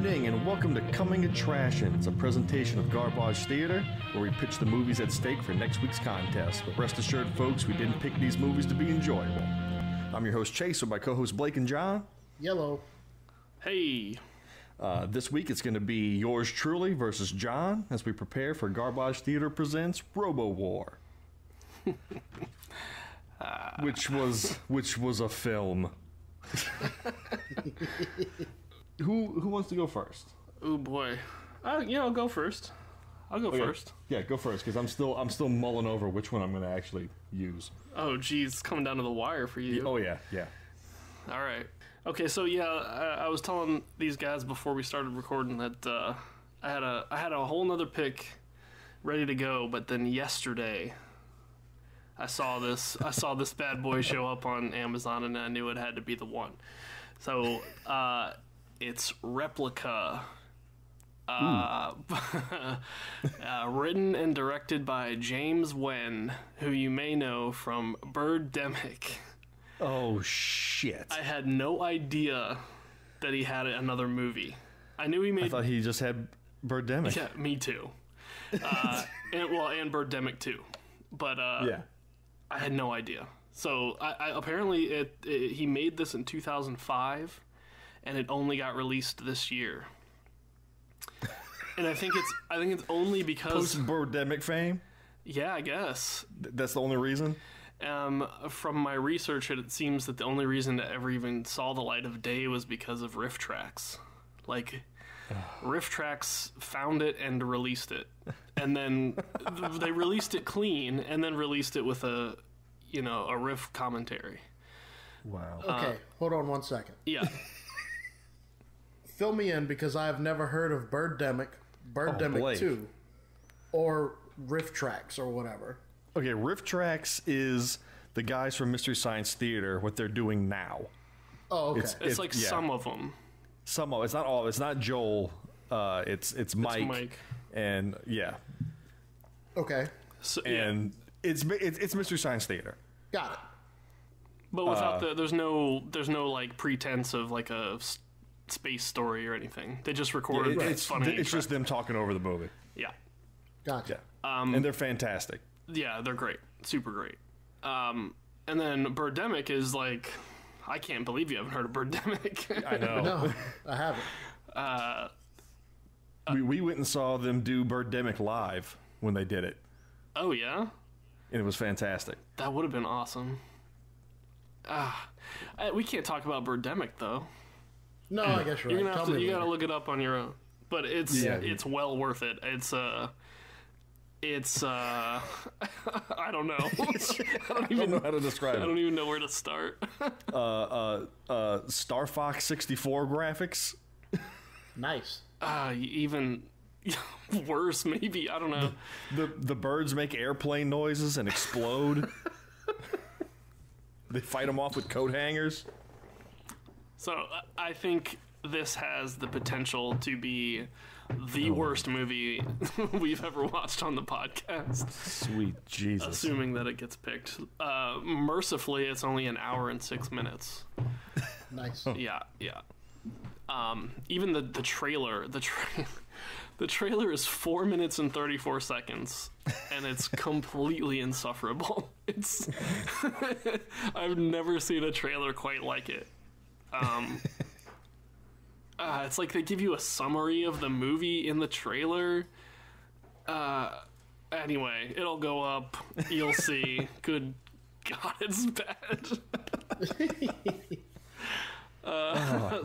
evening and welcome to Coming to Trashin'. It's a presentation of Garbage Theater where we pitch the movies at stake for next week's contest. But rest assured, folks, we didn't pick these movies to be enjoyable. I'm your host, Chase, with my co-hosts Blake and John. Yellow. Hey. This week it's going to be yours truly versus John as we prepare for Garbage Theater Presents Robowar. Which was a film. Who wants to go first? Oh boy, I'll go first. I'll go first. Yeah, go first because I'm still mulling over which one I'm going to actually use. Oh geez, it's coming down to the wire for you. Oh yeah. All right. Okay, so I was telling these guys before we started recording that I had a whole nother pick ready to go, but then yesterday I saw this bad boy show up on Amazon, and I knew it had to be the one. So it's Replica, written and directed by James Wen, who you may know from Birdemic. Oh shit! I had no idea that he had another movie. I knew he made. I thought he just had Birdemic. Yeah, me too. And Birdemic too, but yeah. I had no idea. So I apparently he made this in 2005, and it only got released this year. And I think it's only because post-Birdemic fame. Yeah, I guess That's the only reason. From my research, it seems that the only reason it ever even saw the light of day was because of Riff Trax. Like, Riff Trax found it and released it, and then they released it clean, and then released it with a riff commentary. Wow. Okay, hold on one second. Yeah. Fill me in because I have never heard of Birdemic Blake. 2, or Riff Trax or whatever. Okay, Riff Trax is the guys from Mystery Science Theater. What they're doing now. Oh, okay. It's like some of them. Some of it's not all. It's not Joel. It's Mike. And yeah. Okay. So, and it's Mystery Science Theater. Got it. But without there's no like pretense of like a space story or anything. They just recorded It's funny. It's just them talking over the movie. Yeah. Gotcha. Yeah. And they're fantastic. Yeah, they're great. Super great. And then Birdemic is like, I can't believe you haven't heard of Birdemic. I know. No, I haven't. We went and saw them do Birdemic live when they did it. Oh, yeah? And it was fantastic. That would have been awesome. We can't talk about Birdemic, though. No, I guess you're right. You gotta look it up on your own. But it's well worth it. It's I don't know. I don't even know how to describe it. I don't even know where to start. Star Fox 64 graphics. Nice. Even worse, maybe. I don't know. The birds make airplane noises and explode. They fight them off with coat hangers. So I think this has the potential to be the worst movie we've ever watched on the podcast. Sweet Jesus. Assuming that it gets picked. Mercifully, it's only an hour and 6 minutes. Nice. Yeah. Even the trailer, the trailer is 4 minutes and 34 seconds, and it's completely insufferable. It's I've never seen a trailer quite like it. It's like they give you a summary of the movie in the trailer. Anyway, it'll go up. You'll see. Good God, it's bad.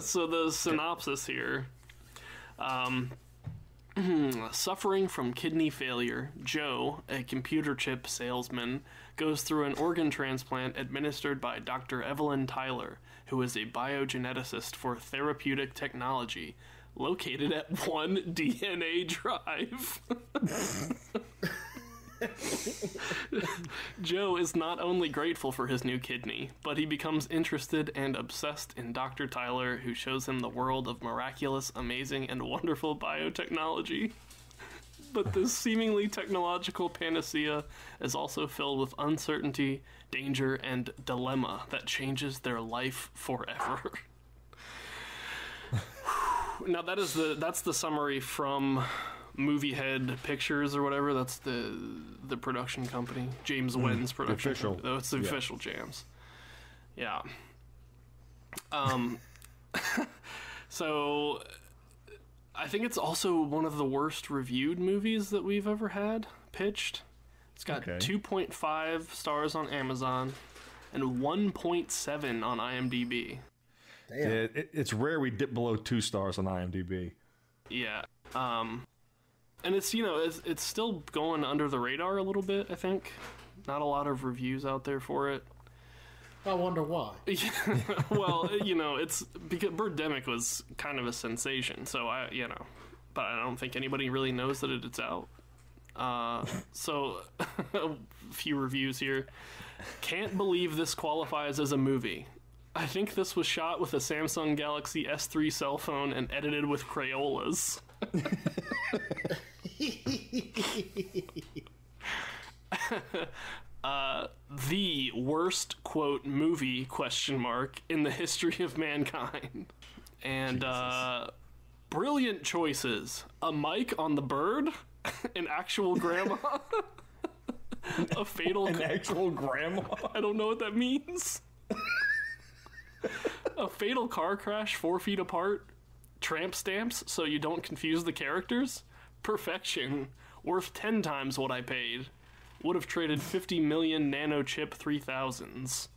So the synopsis here. Suffering from kidney failure, Joe, a computer chip salesman, goes through an organ transplant administered by Dr. Evelyn Tyler, who is a biogeneticist for therapeutic technology, located at 1 DNA Drive. Joe is not only grateful for his new kidney, but he becomes interested and obsessed in Dr. Tyler, who shows him the world of miraculous, amazing, and wonderful biotechnology. But this seemingly technological panacea is also filled with uncertainty, danger, and dilemma that changes their life forever. Now that's the summary from Moviehead Pictures or whatever. That's the production company, James Wen's production. Company. Oh, it's the official Jams. Yeah. So I think it's also one of the worst reviewed movies that we've ever had pitched. It's got 2.5 stars on Amazon and 1.7 on IMDb. Damn. Yeah, it's rare we dip below 2 stars on IMDb. Yeah. And it's, it's still going under the radar a little bit, I think. Not a lot of reviews out there for it. I wonder why. Well, it's because Birdemic was kind of a sensation, so but I don't think anybody really knows that it's out. So, a few reviews here. Can't believe this qualifies as a movie. I think this was shot with a Samsung Galaxy S3 cell phone and edited with Crayolas. The worst, quote, movie, in the history of mankind. And, brilliant choices. A mic on the bird, an actual grandma, a fatal... An actual grandma? I don't know what that means. A fatal car crash 4 feet apart, tramp stamps so you don't confuse the characters, perfection, worth 10 times what I paid. Would have traded 50 million nanochip 3000s.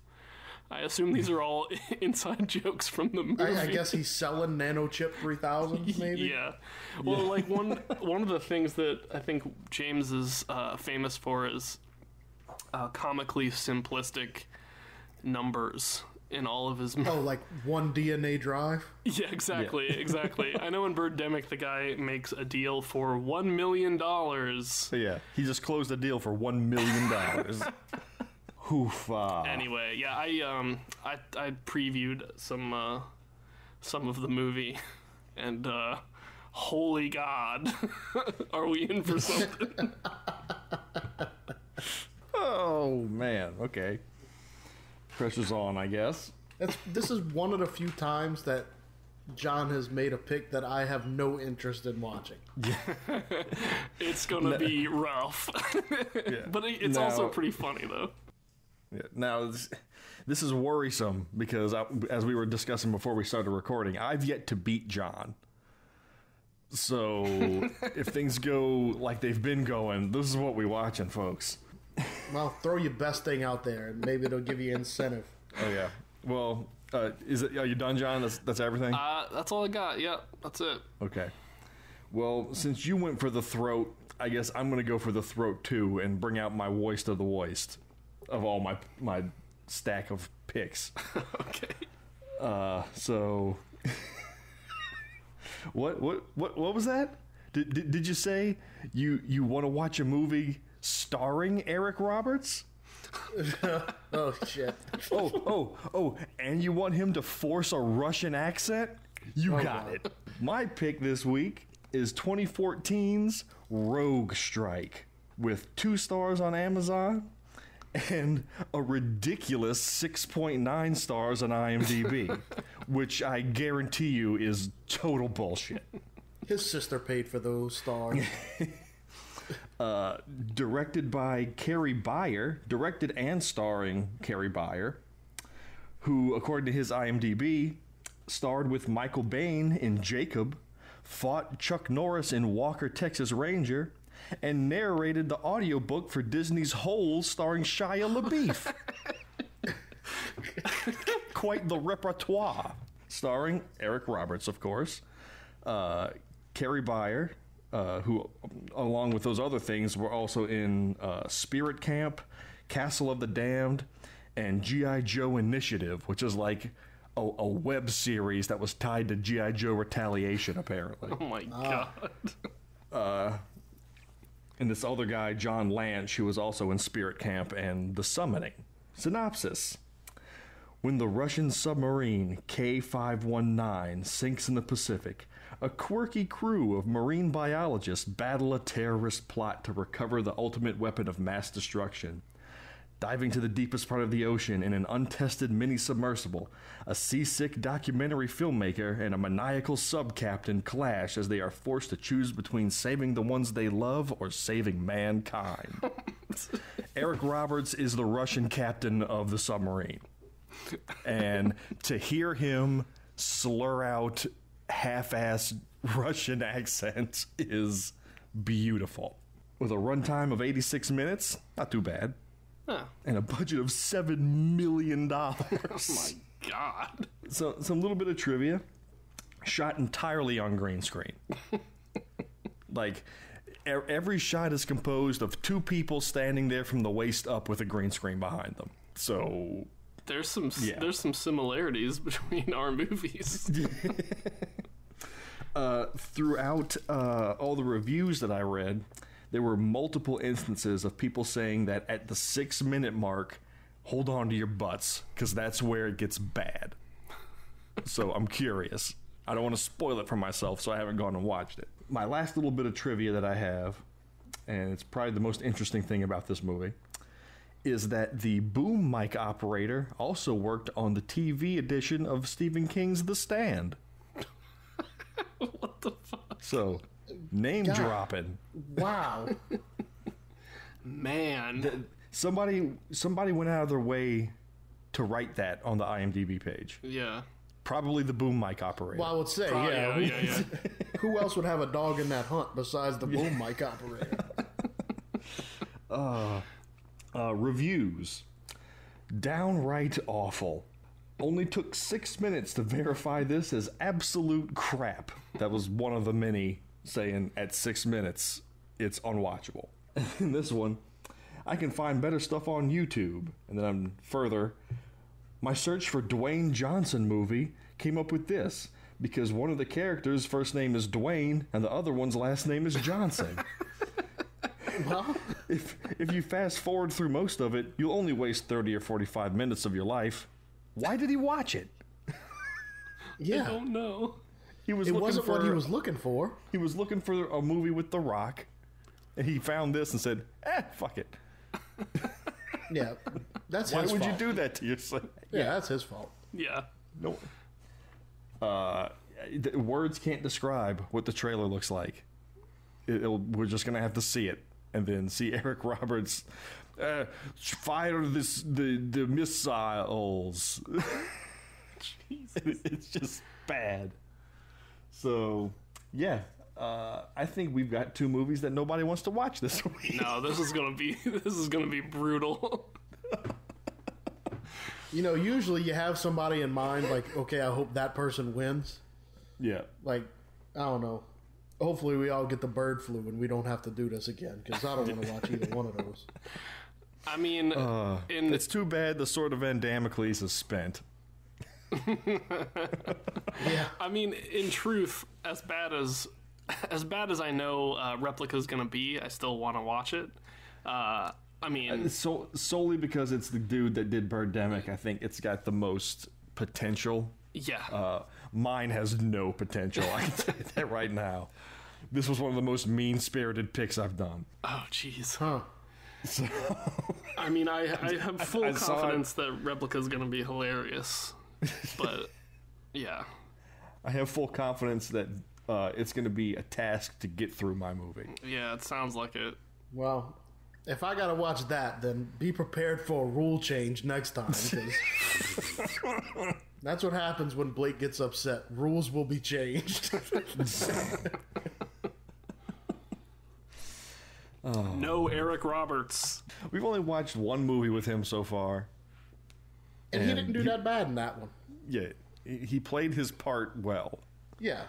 I assume these are all inside jokes from the movie. I guess he's selling nanochip 3000s, maybe? Yeah. Well, like one of the things that I think James is famous for is comically simplistic numbers in all of his... Oh, like one DNA drive? Yeah, exactly. I know in Birdemic the guy makes a deal for $1 million. Yeah, he just closed a deal for $1 million. Hoofa. Anyway, yeah, I previewed some of the movie, and holy God, are we in for something? Oh man, okay. Pressure's on, I guess. This is one of the few times that John has made a pick that I have no interest in watching. It's gonna be rough, but it's also pretty funny though. Yeah. Now, this is worrisome because, as we were discussing before we started recording, I've yet to beat John. So, if things go like they've been going, this is what we're watching, folks. Well, throw your best thing out there, and maybe it'll give you incentive. Oh, yeah. Well, are you done, John? That's everything? That's all I got. Yeah, that's it. Okay. Well, since you went for the throat, I guess I'm going to go for the throat, too, and bring out my worst of the worst of all my stack of picks. Okay. So what was that? Did you say you want to watch a movie starring Eric Roberts? Oh shit. Oh, and you want him to force a Russian accent? You got it. My pick this week is 2014's Rogue Strike with 2 stars on Amazon and a ridiculous 6.9 stars on IMDb, which I guarantee you is total bullshit. His sister paid for those stars. Directed by Carrie Beyer, directed and starring Carrie Beyer, who, according to his IMDb, starred with Michael Biehn in Jacob, fought Chuck Norris in Walker, Texas Ranger, and narrated the audiobook for Disney's Holes starring Shia LaBeouf. Quite the repertoire. Starring Eric Roberts, of course. Carrie Beyer, who, along with those other things, were also in Spirit Camp, Castle of the Damned, and G.I. Joe Initiative, which is like a web series that was tied to G.I. Joe Retaliation, apparently. Oh my God. And this other guy, John Lanch, who was also in Spirit Camp and The Summoning. Synopsis. When the Russian submarine K-519 sinks in the Pacific, a quirky crew of marine biologists battle a terrorist plot to recover the ultimate weapon of mass destruction. Diving to the deepest part of the ocean in an untested mini-submersible, a seasick documentary filmmaker and a maniacal sub-captain clash as they are forced to choose between saving the ones they love or saving mankind. Eric Roberts is the Russian captain of the submarine. And to hear him slur out half-assed Russian accents is beautiful. With a runtime of 86 minutes, not too bad. Huh. And a budget of $7 million. Oh my god. So, some little bit of trivia. Shot entirely on green screen. Like, every shot is composed of two people standing there from the waist up with a green screen behind them. So... There's some similarities between our movies. Throughout all the reviews that I read, there were multiple instances of people saying that at the 6-minute mark, hold on to your butts, because that's where it gets bad. So I'm curious. I don't want to spoil it for myself, so I haven't gone and watched it. My last little bit of trivia that I have, and it's probably the most interesting thing about this movie, is that the boom mic operator also worked on the TV edition of Stephen King's The Stand. What the fuck? So, name dropping. Wow. Man. Somebody went out of their way to write that on the IMDb page. Yeah. Probably the boom mic operator. Well, I would say, Probably, yeah. Who else would have a dog in that hunt besides the boom mic operator? Reviews. Downright awful. Only took 6 minutes to verify this as absolute crap. That was one of the many saying at 6 minutes, it's unwatchable. In this one, I can find better stuff on YouTube. And then I'm further, my search for Dwayne Johnson movie came up with this because one of the characters' first name is Dwayne and the other one's last name is Johnson. Well, If you fast forward through most of it, you'll only waste 30 or 45 minutes of your life. Why did he watch it? yeah. I don't know. It wasn't what he was looking for. He was looking for a movie with The Rock, and he found this and said, fuck it. Yeah, that's Why his would fault. you do that to yourself? Yeah, that's his fault. Yeah. No. Words can't describe what the trailer looks like. We're just going to have to see it. And then see Eric Roberts fire the missiles. Jesus. It's just bad. So, yeah. I think we've got two movies that nobody wants to watch this week. No, this is gonna be brutal. You know, usually you have somebody in mind, like, okay, I hope that person wins. Yeah. Like, I don't know. Hopefully we all get the bird flu and we don't have to do this again, because I don't want to watch either one of those. I mean, It's too bad the sword of Van Damocles is spent. Yeah. I mean, in truth, as bad as I know Replica's gonna be, I still want to watch it. I mean, Solely because it's the dude that did Birdemic, I think it's got the most potential. yeah. Mine has no potential. I can tell you that right now. This was one of the most mean-spirited picks I've done. Oh, jeez. Huh. I mean, I have full I saw confidence that Replica's gonna be hilarious, but yeah. I have full confidence that it's going to be a task to get through my movie. Yeah, it sounds like it. Well, if I gotta watch that, then be prepared for a rule change next time, because that's what happens when Blake gets upset. Rules will be changed. No Eric Roberts. We've only watched one movie with him so far. And he didn't do that bad in that one. Yeah, he played his part well. Yeah.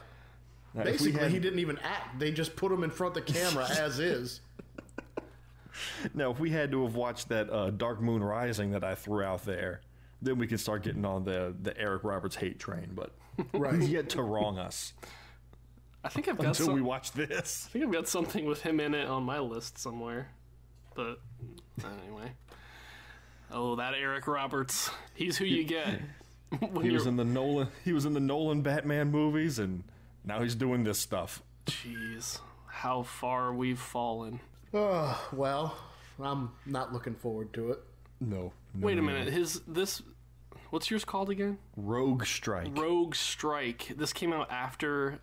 Now, if we Basically, had- he didn't even act. They just put him in front of the camera as is. Now, if we had to have watched that Dark Moon Rising that I threw out there, then we can start getting on the Eric Roberts hate train. But Right. he's yet to wrong us I think I've got until we watch this. I think I've got something with him in it on my list somewhere. But anyway. Oh, that Eric Roberts. He's who you get. When He was you're... in the Nolan. He was in the Nolan Batman movies, and now he's doing this stuff. Jeez. How far we've fallen. Oh, well, I'm not looking forward to it. No. Wait a minute. What's yours called again? Rogue Strike. Rogue Strike. This came out after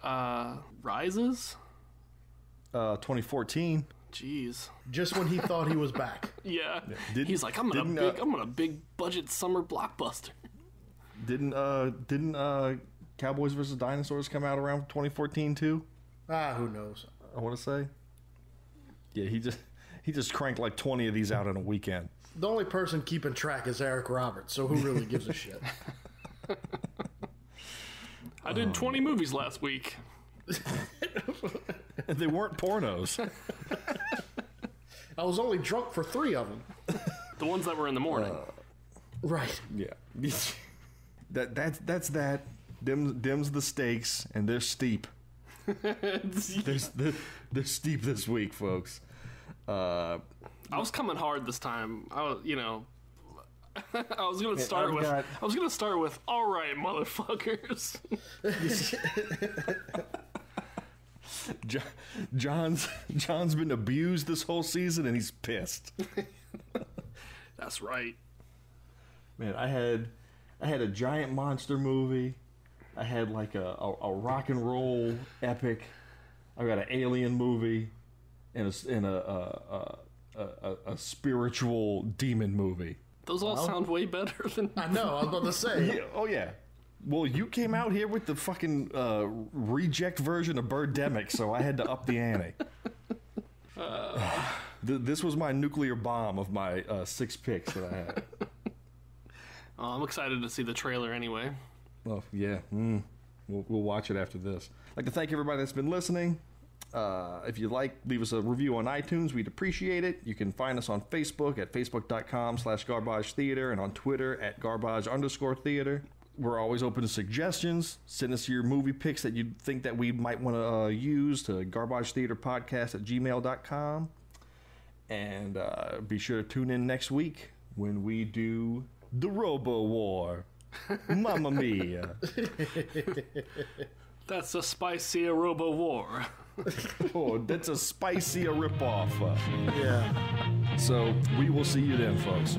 Rises? 2014. Jeez. Just when he thought he was back. Yeah. He's like, I'm a big budget summer blockbuster. Didn't Cowboys vs. Dinosaurs come out around 2014 too? Who knows? I want to say. Yeah, he just cranked like 20 of these out in a weekend. The only person keeping track is Eric Roberts, so who really gives a shit? I did 20 movies last week. They weren't pornos. I was only drunk for 3 of them. The ones that were in the morning. Right. Yeah. That's that. Them's the stakes, and they're steep. They're steep this week, folks. I was coming hard this time. I was gonna start with all right, motherfuckers. John's been abused this whole season, and he's pissed. That's right. Man, I had a giant monster movie. I had like a rock and roll epic. I got an alien movie, and a spiritual demon movie. Those all sound way better than... I know, I was about to say. Yeah, oh, yeah. Well, you came out here with the fucking reject version of Birdemic, so I had to up the ante. This was my nuclear bomb of my 6 picks that I had. I'm excited to see the trailer anyway. Oh, yeah. We'll watch it after this. I'd like to thank everybody that's been listening. If you'd like, leave us a review on iTunes. We'd appreciate it. You can find us on Facebook at facebook.com/Garbage Theater and on Twitter at Garbage_Theater. We're always open to suggestions. Send us your movie picks that you think that we might want to use to garbagetheaterpodcast@gmail.com. And be sure to tune in next week when we do the Robowar. Mamma mia. That's a spicier Robowar. Oh, that's a spicier ripoff. Yeah. So we will see you then, folks.